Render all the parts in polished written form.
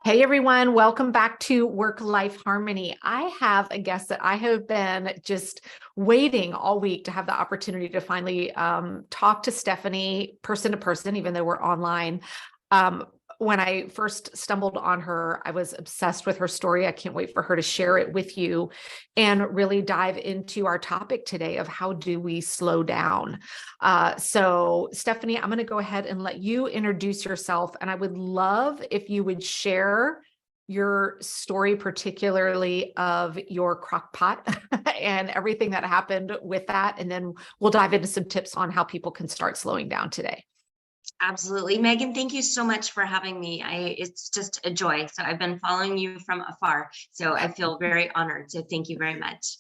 Hey everyone, welcome back to Work-Life Harmony. I have a guest that I have been just waiting all week to have the opportunity to finally talk to Stephanie person to person, even though we're online. When I first stumbled on her, I was obsessed with her story. I can't wait for her to share it with you and really dive into our topic today of how do we slow down. So Stephanie, I'm going to go ahead and let you introduce yourself. And I would love if you would share your story, particularly of your crock pot and everything that happened with that. And then we'll dive into some tips on how people can start slowing down today. Absolutely. Megan, thank you so much for having me. It's just a joy. So I've been following you from afar. So I feel very honored. So thank you very much.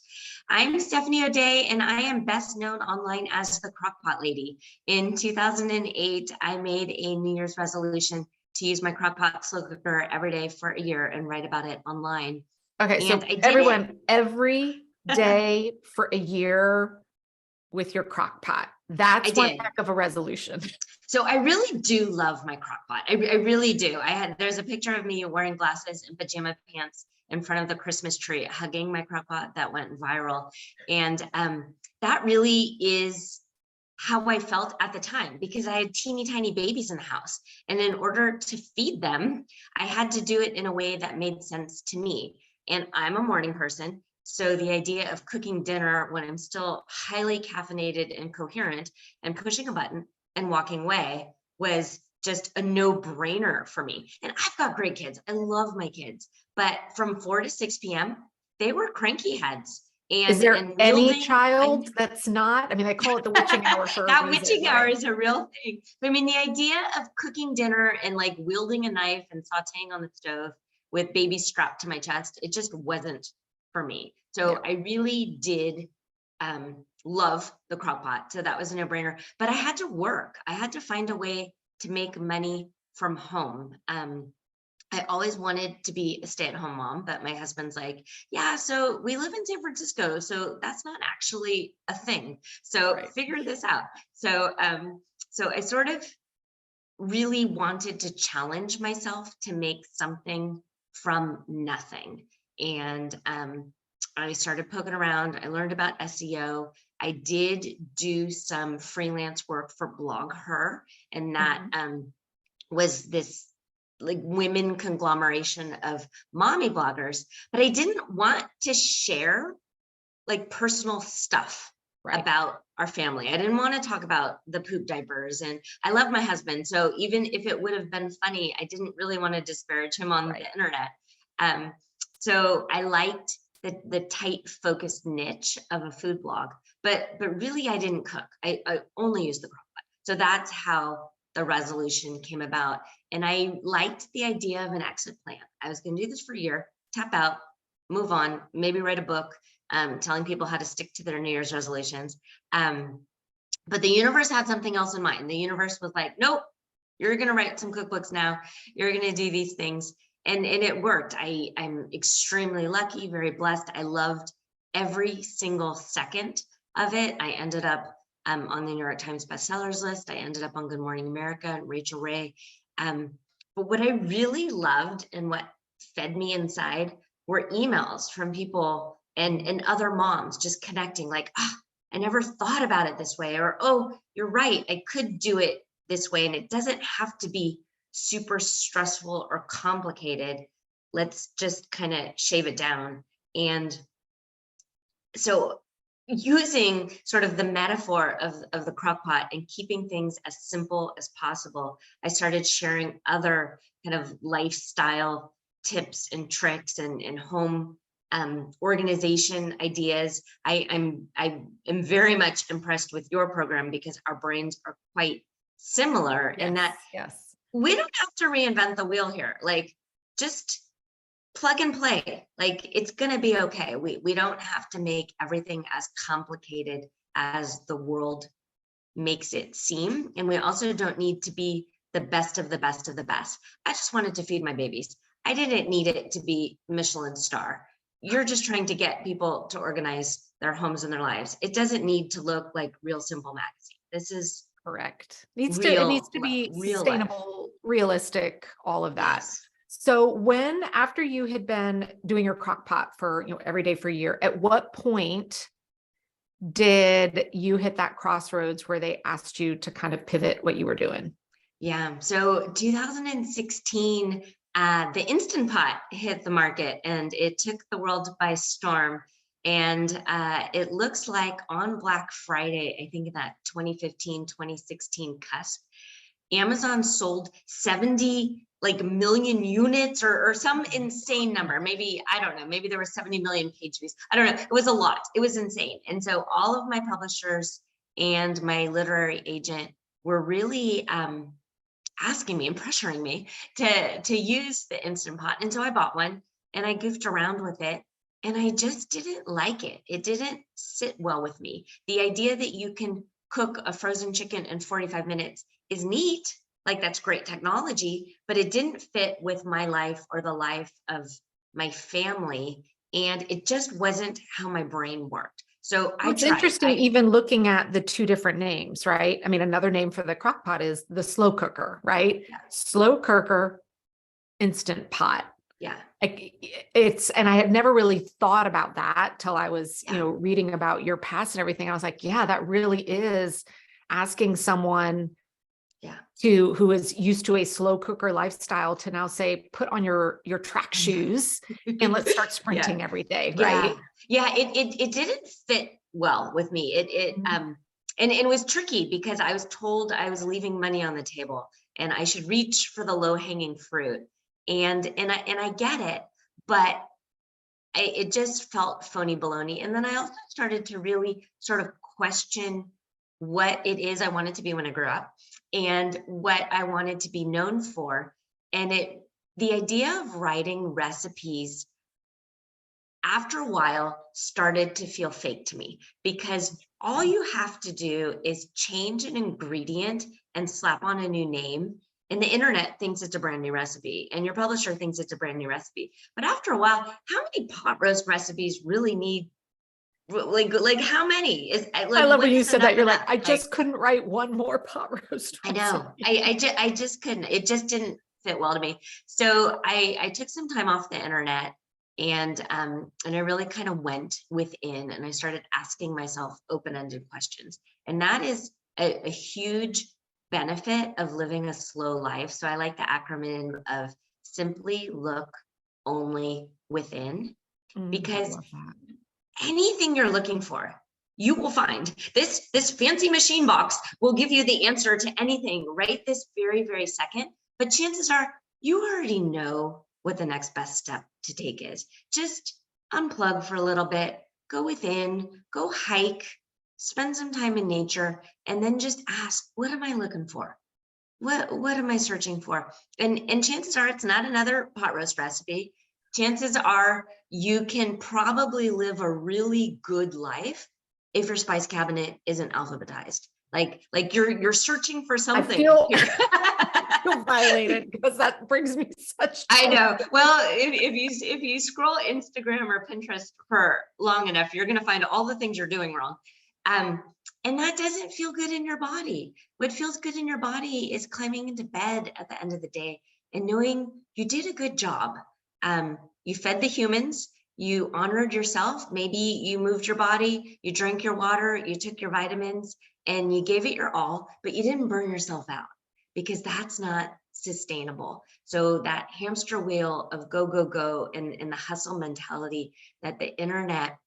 I'm Stephanie O'Day, and I am best known online as the Crock-Pot Lady. In 2008, I made a New Year's resolution to use my Crock-Pot slow cooker every day for a year and write about it online. Okay, so And I did everyone, every day for a year with your crock pot. That's one heck of a resolution. So I really do love my crock pot. I really do. There's a picture of me wearing glasses and pajama pants in front of the Christmas tree, hugging my crock pot that went viral. And that really is how I felt at the time, because I had teeny tiny babies in the house. And in order to feed them, I had to do it in a way that made sense to me. And I'm a morning person. So the idea of cooking dinner when I'm still highly caffeinated and coherent and pushing a button and walking away was just a no-brainer for me. And I've got great kids. I love my kids. But from 4 to 6 p.m., they were cranky heads. And is there any child that's not? I mean, they call it the witching hour for that witching hour is a real thing. I mean, the idea of cooking dinner and like wielding a knife and sauteing on the stove with babies strapped to my chest, it just wasn't for me. So I really did love the crock pot. So that was a no-brainer. But I had to work. I had to find a way to make money from home. I always wanted to be a stay-at-home mom, but my husband's like, yeah, so we live in San Francisco, so that's not actually a thing. So figure this out. So I sort of really wanted to challenge myself to make something from nothing. And I started poking around. I learned about SEO. I did do some freelance work for Blog Her, and that was this like women conglomeration of mommy bloggers, but I didn't want to share like personal stuff about our family. I didn't want to talk about the poop diapers, and I love my husband. So even if it would have been funny, I didn't really want to disparage him on the internet. So I liked the tight focused niche of a food blog, but really I didn't cook. I only used the crock-pot. So that's how the resolution came about. And I liked the idea of an exit plan. I was going to do this for a year, tap out, move on, maybe write a book, telling people how to stick to their New Year's resolutions. But the universe had something else in mind. The universe was like, nope, you're going to write some cookbooks now. You're going to do these things. And it worked. I'm extremely lucky, very blessed. I loved every single second of it. I ended up on the New York Times bestsellers list. I ended up on Good Morning America and Rachel Ray. But what I really loved and what fed me inside were emails from people and other moms just connecting like, oh, I never thought about it this way, or, oh, you're right, I could do it this way. And it doesn't have to be super stressful or complicated. Let's just kind of shave it down. And so using sort of the metaphor of the crock pot and keeping things as simple as possible, I started sharing other kind of lifestyle tips and tricks and home organization ideas. I am very much impressed with your program because our brains are quite similar in that we don't have to reinvent the wheel here. Like, just plug and play. Like, it's going to be okay. We don't have to make everything as complicated as the world makes it seem. And we also don't need to be the best of the best of the best. I just wanted to feed my babies. I didn't need it to be Michelin star. You're just trying to get people to organize their homes and their lives. It doesn't need to look like Real Simple magazine. This is correct. It needs to be sustainable, realistic, all of that. So after you had been doing your crock pot for, every day for a year, at what point did you hit that crossroads where they asked you to kind of pivot what you were doing? Yeah. So 2016, the Instant Pot hit the market and it took the world by storm. And it looks like on Black Friday, I think that 2015, 2016 cusp, Amazon sold 70 million units or some insane number. Maybe, I don't know, maybe there were 70 million page views. I don't know. It was a lot. It was insane. And so all of my publishers and my literary agent were really asking me and pressuring me to use the Instant Pot. And so I bought one and I goofed around with it. And I just didn't like it. It didn't sit well with me. The idea that you can cook a frozen chicken in 45 minutes is neat. Like, that's great technology, but it didn't fit with my life or the life of my family. And it just wasn't how my brain worked. So It's interesting, even looking at the two different names, right? I mean, another name for the crock pot is the slow cooker, right? Yeah. Slow cooker, Instant Pot. Yeah. And I had never really thought about that till I was, reading about your past and everything. I was like, yeah, that really is asking someone who is used to a slow cooker lifestyle to now say, put on your track shoes and let's start sprinting every day. Right. Yeah. It didn't fit well with me. And it was tricky because I was told I was leaving money on the table and I should reach for the low hanging fruit. And I get it, but it just felt phony baloney. And then I also started to really sort of question what it is I wanted to be when I grew up and what I wanted to be known for. And the idea of writing recipes after a while started to feel fake to me, because all you have to do is change an ingredient and slap on a new name. And the internet thinks it's a brand new recipe and your publisher thinks it's a brand new recipe. But after a while, how many pot roast recipes really need, like how many I love when you said that. You're like, I just couldn't write one more pot roast recipe. I know. I just couldn't. It just didn't fit well to me. So I took some time off the internet and I really kind of went within and I started asking myself open-ended questions. And that is a huge benefit of living a slow life. So I like the acronym of simply, look, only, within, because anything you're looking for, you will find. This fancy machine box will give you the answer to anything right this very, very second. But chances are you already know what the next best step to take is. Just unplug for a little bit, go within, go hike, spend some time in nature, and then just ask, what am I looking for? What am I searching for? And chances are it's not another pot roast recipe. Chances are you can probably live a really good life if your spice cabinet isn't alphabetized. Like you're searching for something. I feel violated because that brings me such joy. I know. Well, if you scroll Instagram or Pinterest for long enough, you're going to find all the things you're doing wrong. And that doesn't feel good in your body. What feels good in your body is climbing into bed at the end of the day and knowing you did a good job. You fed the humans, you honored yourself. Maybe you moved your body, you drank your water, you took your vitamins, and you gave it your all, but you didn't burn yourself out, because that's not sustainable. So that hamster wheel of go, go, go, and the hustle mentality that the internet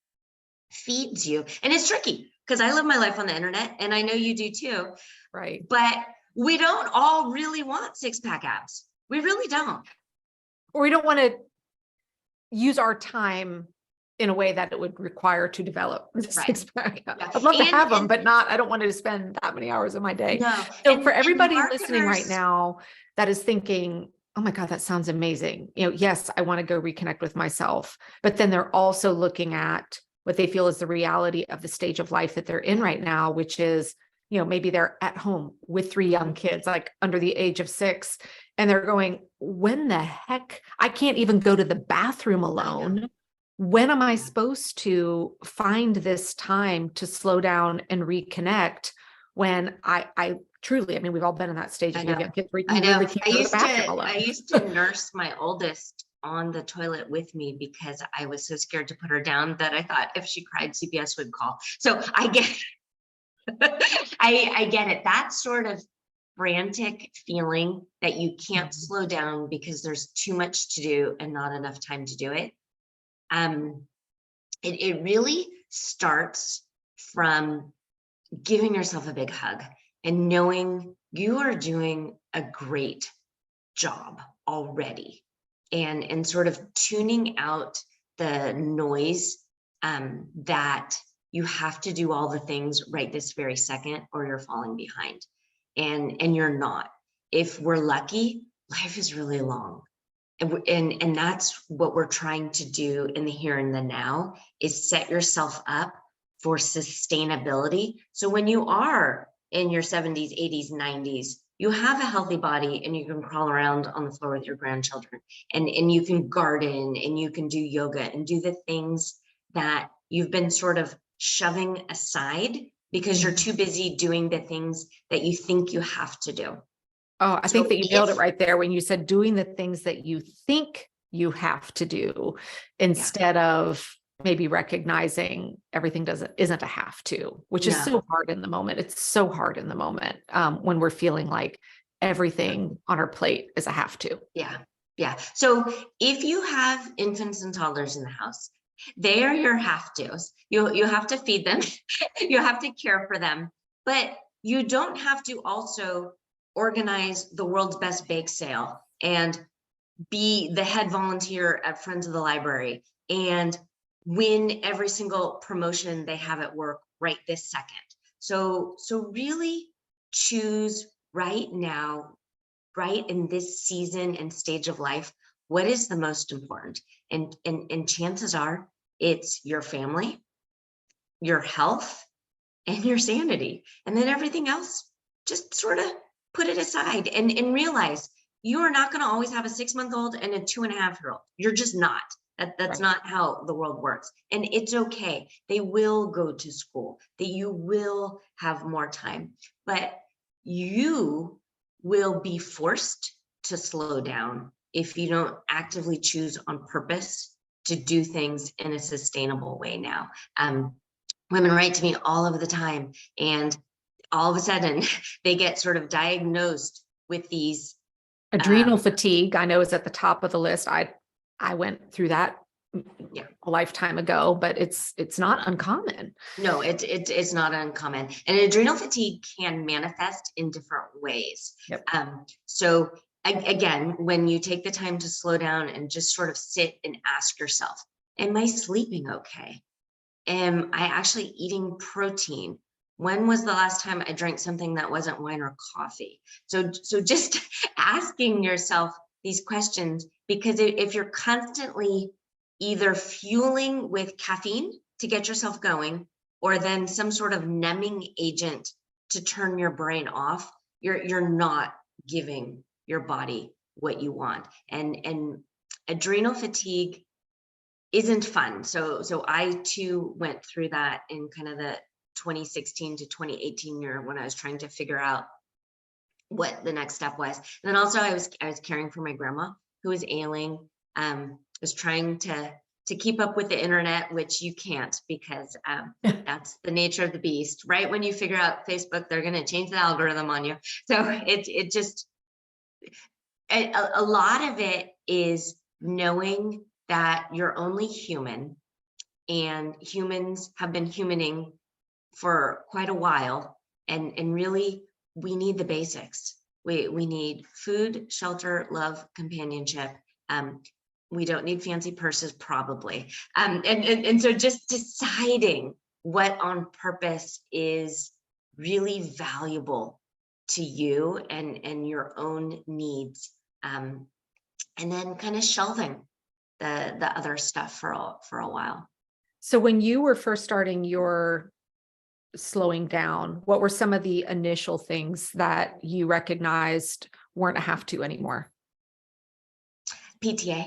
feeds you. And it's tricky because I live my life on the internet and I know you do too. Right. But we don't all really want six-pack abs. We really don't. Or we don't want to use our time in a way that it would require to develop the six-pack. Yeah. I'd love to have them, but I don't want to spend that many hours of my day. No. So for everybody listening right now that is thinking, oh my God, that sounds amazing. Yes, I want to go reconnect with myself, but then they're also looking at what they feel is the reality of the stage of life that they're in right now, which is, maybe they're at home with 3 young kids, like under the age of 6, and they're going, when the heck, I can't even go to the bathroom alone. When am I supposed to find this time to slow down and reconnect when I Truly, I mean, we've all been in that stage I of your know. kids where I you know. really can't go to the bathroom alone. I used to nurse my oldest on the toilet with me because I was so scared to put her down that I thought if she cried, CPS would call. So I get, I get it. That sort of frantic feeling that you can't slow down because there's too much to do and not enough time to do it. It really starts from giving yourself a big hug and knowing you are doing a great job already, and sort of tuning out the noise that you have to do all the things right this very second or you're falling behind, and you're not. If we're lucky, life is really long. And that's what we're trying to do in the here and the now, is set yourself up for sustainability. So when you are in your 70s, 80s, 90s, you have a healthy body and you can crawl around on the floor with your grandchildren, and you can garden and you can do yoga and do the things that you've been sort of shoving aside because you're too busy doing the things that you think you have to do. Oh, I think that you nailed it right there when you said doing the things that you think you have to do instead of maybe recognizing everything isn't a have to, which is so hard in the moment. It's so hard in the moment when we're feeling like everything on our plate is a have to. Yeah. Yeah. So if you have infants and toddlers in the house, they are your have tos. You have to feed them, you have to care for them, but you don't have to also organize the world's best bake sale and be the head volunteer at Friends of the Library and win every single promotion they have at work right this second. So really choose right now, right in this season and stage of life, what is the most important? And chances are it's your family, your health, and your sanity. And then everything else, just sort of put it aside and realize you are not going to always have a 6-month-old and a 2.5-year-old. You're just not. That's not how the world works. And it's okay. They will go to school, that you will have more time, but you will be forced to slow down if you don't actively choose on purpose to do things in a sustainable way now. Women write to me all of the time, and all of a sudden they get sort of diagnosed with these adrenal fatigue. I know is at the top of the list. I went through that a lifetime ago, but it's not uncommon. No, it's not uncommon. And adrenal fatigue can manifest in different ways. Yep. So again, when you take the time to slow down and just sort of sit and ask yourself, am I sleeping okay? Am I actually eating protein? When was the last time I drank something that wasn't wine or coffee? So just asking yourself these questions, because if you're constantly either fueling with caffeine to get yourself going, or then some sort of numbing agent to turn your brain off, you're not giving your body what you want. And adrenal fatigue isn't fun. So I too went through that in kind of the 2016 to 2018 year when I was trying to figure out what the next step was. And then also I was caring for my grandma who was ailing. Was trying to keep up with the internet, which you can't, because that's the nature of the beast. Right when you figure out Facebook, they're going to change the algorithm on you. So it just a lot of it is knowing that you're only human, and humans have been humaning for quite a while, and really we need the basics. We need food, shelter, love, companionship. We don't need fancy purses, probably. And so just deciding what on purpose is really valuable to you and your own needs, and then kind of shelving the other stuff for a while. So when you were first starting your slowing down, what were some of the initial things that you recognized weren't a have to anymore? PTA.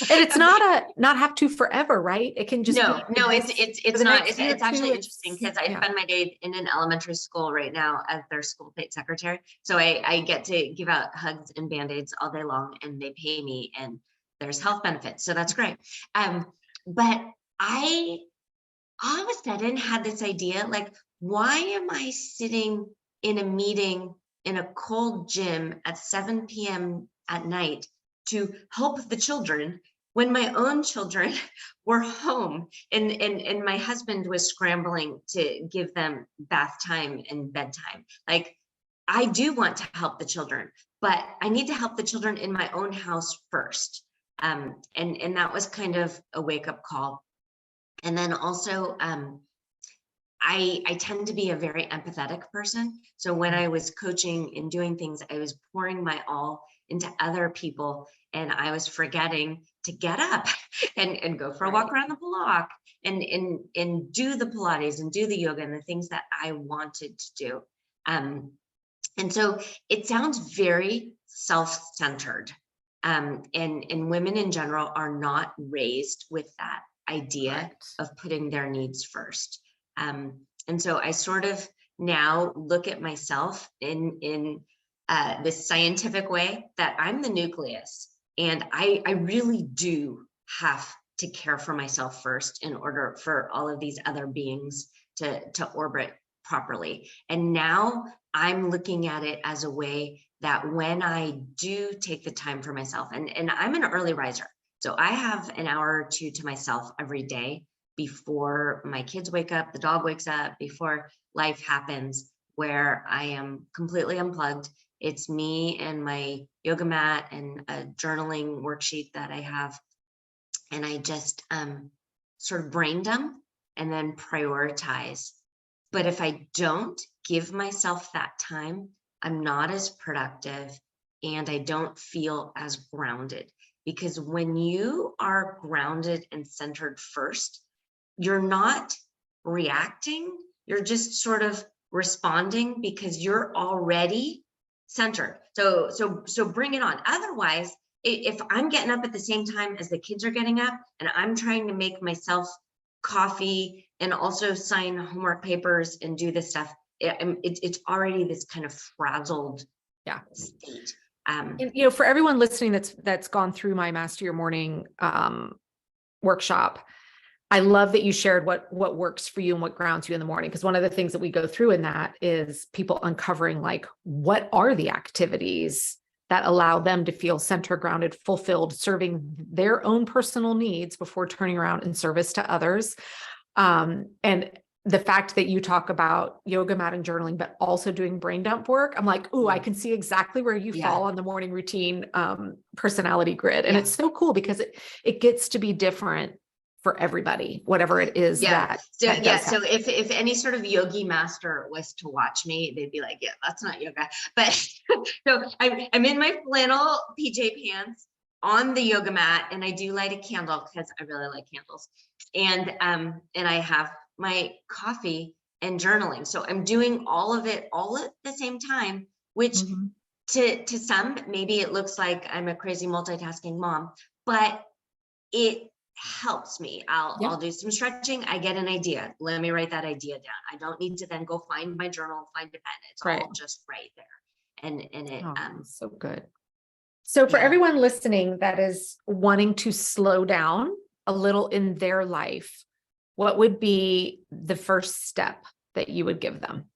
And it's not have to forever, right? It can just No, be no, for it's the not. next year or It's actually two, interesting because I yeah. spend my day in an elementary school right now as their school paid secretary. So I get to give out hugs and Band-Aids all day long, and they pay me, and there's health benefits. So that's great. But I all of a sudden had this idea, like, why am I sitting in a meeting in a cold gym at 7 p.m. at night to help the children when my own children were home, and my husband was scrambling to give them bath time and bedtime? Like, I do want to help the children, but I need to help the children in my own house first. And that was kind of a wake-up call. And then also, I tend to be a very empathetic person. So when I was coaching and doing things, I was pouring my all into other people, and I was forgetting to get up and go for a walk around the block and do the Pilates and do the yoga and the things that I wanted to do. And so it sounds very self-centered. And women in general are not raised with that idea of putting their needs first. And so I sort of now look at myself in this scientific way that I'm the nucleus, and I really do have to care for myself first in order for all of these other beings to orbit properly. And now I'm looking at it as a way that when I do take the time for myself, and I'm an early riser, so I have an hour or two to myself every day before my kids wake up, the dog wakes up, before life happens, where I am completely unplugged. It's me and my yoga mat and a journaling worksheet that I have. And I just sort of brain dump and then prioritize. But if I don't give myself that time, I'm not as productive and I don't feel as grounded. Because when you are grounded and centered first, you're not reacting, you're just sort of responding because you're already centered. So bring it on. Otherwise, if I'm getting up at the same time as the kids are getting up and I'm trying to make myself coffee and also sign homework papers and do this stuff, it's already this kind of frazzled state. And, for everyone listening that's gone through my Master Your Morning workshop, I love that you shared what works for you and what grounds you in the morning. Because one of the things that we go through in that is people uncovering, like, what are the activities that allow them to feel center grounded, fulfilled, serving their own personal needs before turning around in service to others. And the fact that you talk about yoga mat and journaling, but also doing brain dump work, I'm like, ooh, I can see exactly where you fall on the morning routine personality grid. And it's so cool because it gets to be different for everybody, whatever it is that. So if any sort of yogi master was to watch me, they'd be like, yeah, that's not yoga. But so I'm in my flannel PJ pants on the yoga mat, and I do light a candle because I really like candles. And I have my coffee and journaling. So I'm doing all of it all at the same time, which to some, maybe it looks like I'm a crazy multitasking mom, but it helps me. I'll do some stretching. I get an idea. Let me write that idea down. I don't need to then go find my journal, find a pen. It's all just right there. And it so good. So for everyone listening that is wanting to slow down a little in their life, what would be the first step that you would give them?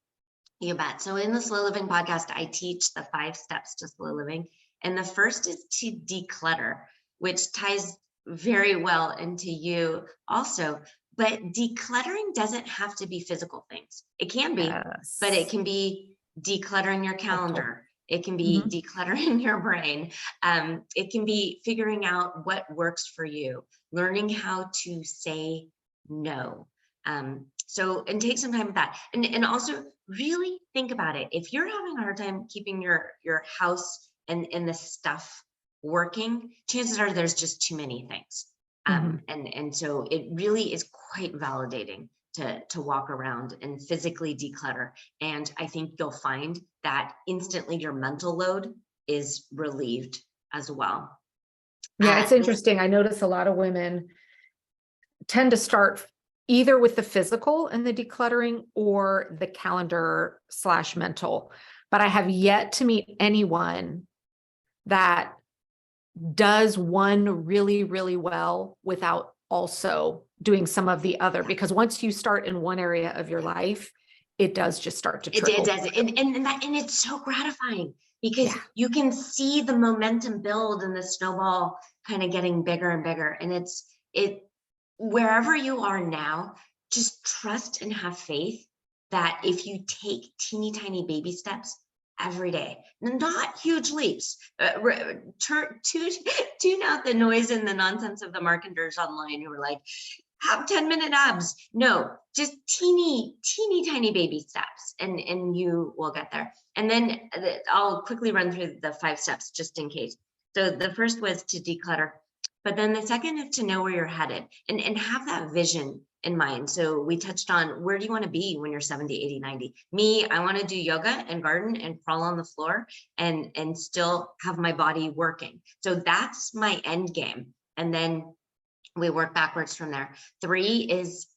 You bet. So in the Slow Living podcast, I teach the 5 steps to slow living. And the first is to declutter, which ties very well into you also. But decluttering doesn't have to be physical things. It can be, but it can be decluttering your calendar. It can be decluttering your brain. It can be figuring out what works for you, learning how to say no. And take some time with that. And also really think about it. If you're having a hard time keeping your house and the stuff working, chances are there's just too many things. And so it really is quite validating to walk around and physically declutter. And I think you'll find that instantly your mental load is relieved as well. Yeah, it's interesting. I notice a lot of women tend to start either with the physical and the decluttering or the calendar / mental. But I have yet to meet anyone that does one really, really well without also doing some of the other. Because once you start in one area of your life, it does just start to trickle. It does. And it's so gratifying because you can see the momentum build and the snowball kind of getting bigger and bigger. And wherever you are now, just trust and have faith that if you take teeny tiny baby steps every day, not huge leaps, tune out the noise and the nonsense of the marketers online who are like, have 10-minute abs. No, just teeny tiny baby steps and you will get there. And then I'll quickly run through the 5 steps just in case. So the first was to declutter, but then the second is to know where you're headed and have that vision in mind. So we touched on, where do you want to be when you're 70, 80, 90? Me, I want to do yoga and garden and crawl on the floor and still have my body working. So that's my end game. And then we work backwards from there. 3 is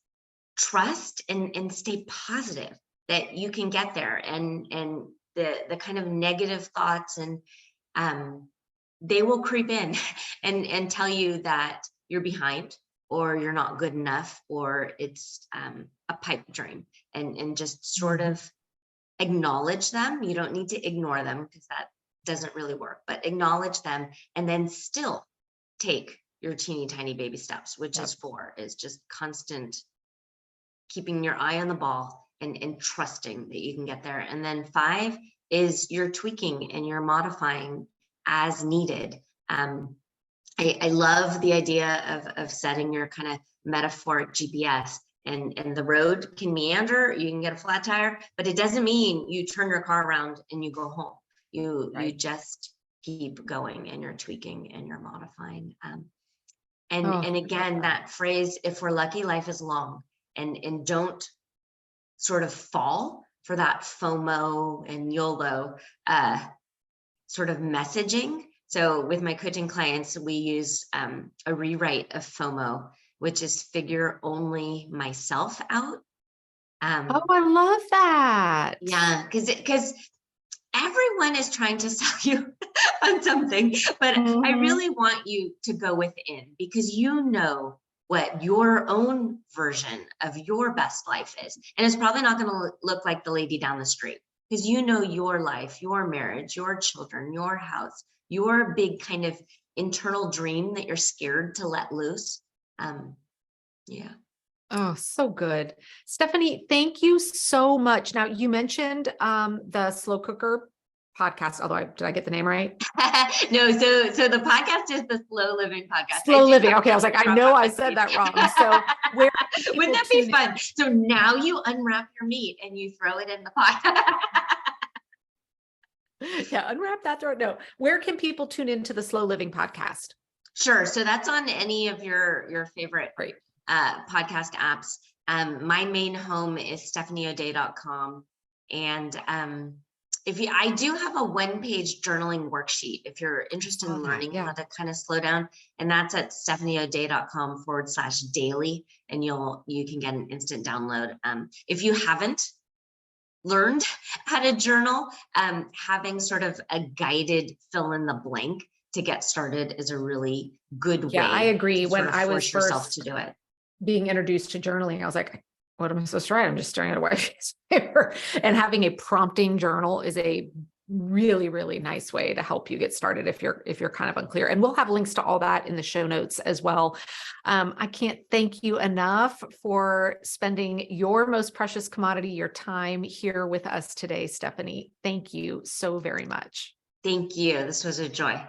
trust and stay positive that you can get there. And the kind of negative thoughts and they will creep in and tell you that you're behind or you're not good enough or it's a pipe dream, and just sort of acknowledge them. You don't need to ignore them because that doesn't really work, but acknowledge them and then still take your teeny tiny baby steps, which is 4, is just constant keeping your eye on the ball and trusting that you can get there. And then 5 is you're tweaking and you're modifying as needed. I love the idea of setting your kind of metaphoric GPS, and the road can meander, you can get a flat tire, but it doesn't mean you turn your car around and you go home. You just keep going and you're tweaking and you're modifying. And again, that phrase, if we're lucky, life is long, and don't sort of fall for that FOMO and YOLO sort of messaging. So with my coaching clients, we use a rewrite of FOMO, which is figure only myself out. Oh, I love that. Yeah, because everyone is trying to sell you on something, but I really want you to go within, because you know what your own version of your best life is. And it's probably not going to look like the lady down the street, because you know your life, your marriage, your children, your house, your big kind of internal dream that you're scared to let loose. Yeah. Oh, so good. Stephanie, thank you so much. Now, you mentioned the Slow Cooker podcast, although did I get the name right? No, so the podcast is the Slow Living podcast. Slow Living. Okay, I was like, I know I said that wrong. So where wouldn't that be fun? So now you unwrap your meat and you throw it in the pot. Yeah, unwrap that throat. No, where can people tune into the Slow Living podcast? Sure. So that's on any of your favorite podcast apps. My main home is stephanieodea.com. And I do have a 1-page journaling worksheet if you're interested in learning how to kind of slow down. And that's at stephanieodea.com/daily. And you can get an instant download. If you haven't learned how to journal, having sort of a guided fill in the blank to get started is a really good way. Yeah, I agree. When I was first to do it, being introduced to journaling, I was like, what am I supposed to write? I'm just staring at a white piece of paper. And having a prompting journal is a really, really nice way to help you get started if you're kind of unclear. And we'll have links to all that in the show notes as well. I can't thank you enough for spending your most precious commodity, your time, here with us today, Stephanie. Thank you so very much. Thank you. This was a joy.